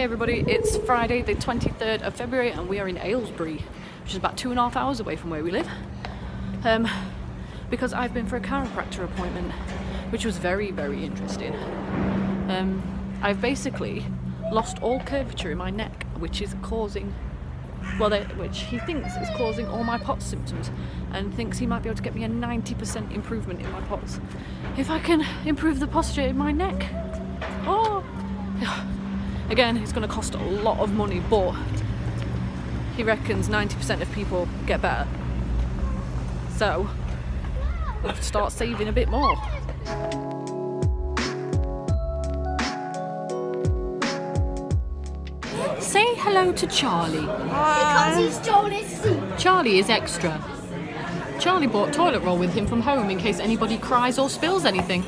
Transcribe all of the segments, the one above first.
everybody, it's Friday the 23rd of February and we are in Aylesbury, which is about 2.5 hours away from where we live, because I've been for a chiropractor appointment, which was very, very interesting. I've basically lost all curvature in my neck, which is causing, which he thinks is causing all my POTS symptoms, and thinks he might be able to get me a 90% improvement in my POTS if I can improve the posture in my neck. Oh, again, it's going to cost a lot of money, but he reckons 90% of people get better. So we'll have to start saving a bit more. Say hello to Charlie. Because he stole his seat. Charlie is extra. Charlie brought toilet roll with him from home in case anybody cries or spills anything.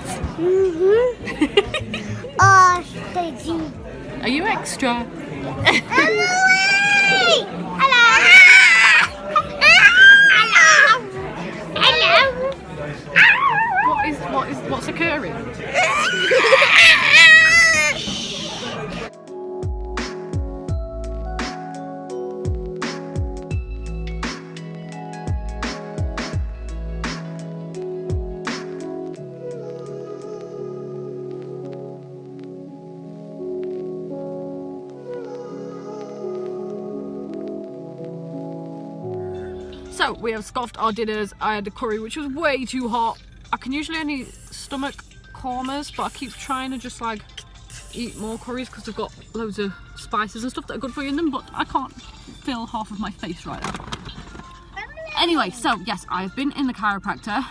Steady. Are you extra? Hello. What's occurring? So we have scoffed our dinners. I had a curry which was way too hot. I can usually only stomach kormas, but I keep trying to just like eat more curries because they've got loads of spices and stuff that are good for you in them, but I can't feel half of my face right now. Anyway, so yes, I've been in the chiropractor.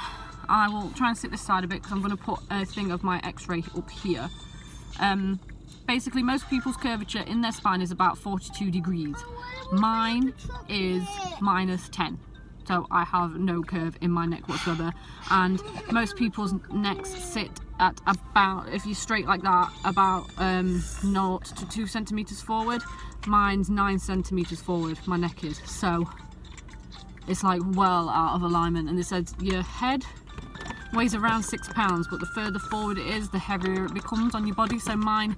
I will try and sit this side a bit because I'm going to put a thing of my x-ray up here. Basically, most people's curvature in their spine is about 42 degrees. Mine is -10. So I have no curve in my neck whatsoever, and most people's necks sit at about, if you're straight like that, about 0 to 2 centimeters forward. Mine's 9 centimeters forward, my neck is, so it's like well out of alignment. And it says your head weighs around 6 pounds, but the further forward it is, the heavier it becomes on your body. So mine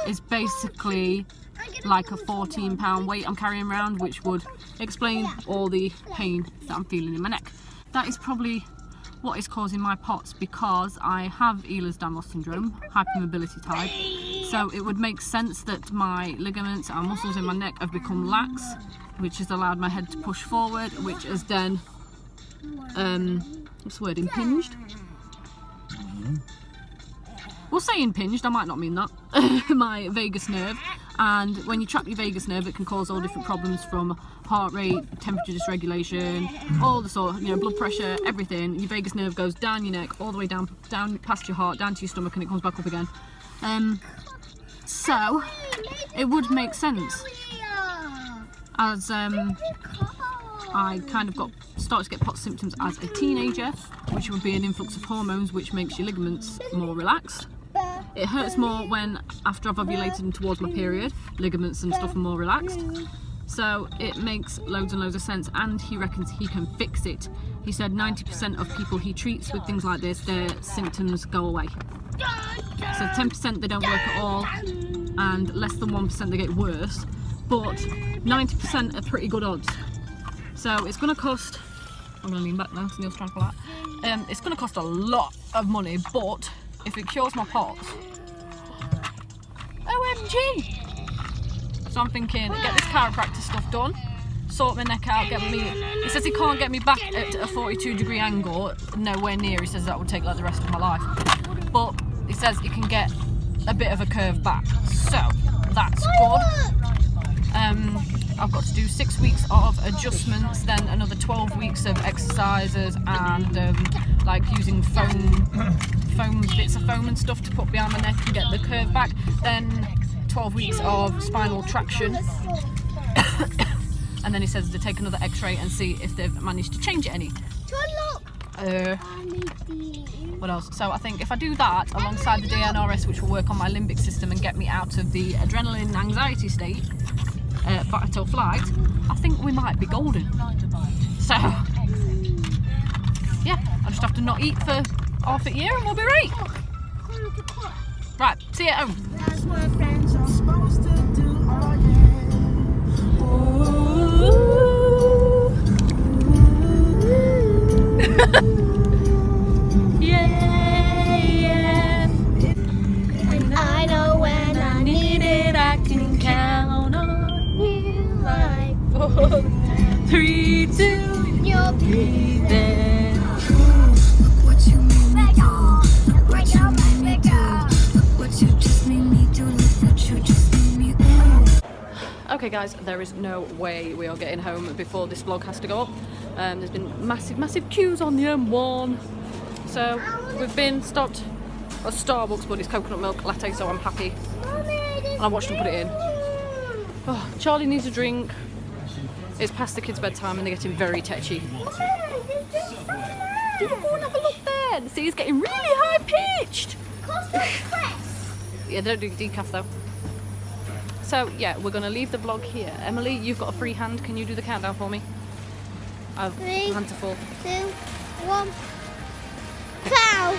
is basically like a 14-pound weight I'm carrying around, which would explain all the pain that I'm feeling in my neck. That is probably what is causing my POTS, because I have Ehlers-Danlos syndrome, hypermobility type, so it would make sense that my ligaments and muscles in my neck have become lax, which has allowed my head to push forward, which has then what's the word, impinged? We'll say impinged, I might not mean that. My vagus nerve, and when you trap your vagus nerve, it can cause all different problems, from heart rate, temperature dysregulation, all the sort, blood pressure, everything. Your vagus nerve goes down your neck, all the way down past your heart, down to your stomach, and it comes back up again. So it would make sense, as I kind of started to get POTS symptoms as a teenager, which would be an influx of hormones, which makes your ligaments more relaxed. It hurts more when after I've ovulated and towards my period, ligaments and stuff are more relaxed. So it makes loads and loads of sense, and he reckons he can fix it. He said 90% of people he treats with things like this, their symptoms go away. So 10% they don't work at all, and less than 1% they get worse, but 90% are pretty good odds. So it's going to cost, I'm going to lean back now because Neil's trying to pull out. It's going to cost a lot of money, but if it cures my POTS, OMG! So I'm thinking, get this chiropractor stuff done, sort my neck out, he says he can't get me back at a 42-degree angle, nowhere near. He says that would take like the rest of my life. But he says he can get a bit of a curve back, so that's good. I've got to do 6 weeks of adjustments, then another 12 weeks of exercises, and like using bits of foam and stuff to put behind my neck and get the curve back. Then 12 weeks of spinal traction. And then he says to take another x-ray and see if they've managed to change it any. What else? So I think if I do that alongside the DNRS, which will work on my limbic system and get me out of the adrenaline anxiety state, fight or flight, I think we might be golden. So yeah, I'll just have to not eat for half a year and we'll be right. Right, see you at home. That's what friends are. Yeah. And I know when I need it, I can count on you like 3, 2, you're breathing. What you made me do, Break what you out, made me break do, out. what you just made me do, look what you just made me do. Okay guys, there is no way we are getting home before this vlog has to go up. There's been massive queues on the M1. So we've been stopped at Starbucks, but it's coconut milk latte, so I'm happy. And I watched them put it in. Oh, Charlie needs a drink. It's past the kids' bedtime and they're getting very tetchy. You can go and have a look there. See, it's getting really high pitched. Yeah, they don't do decaf though. So yeah, we're gonna leave the vlog here. Emily, you've got a free hand. Can you do the countdown for me? I've 3, hand to 4. 2, 1. Pow!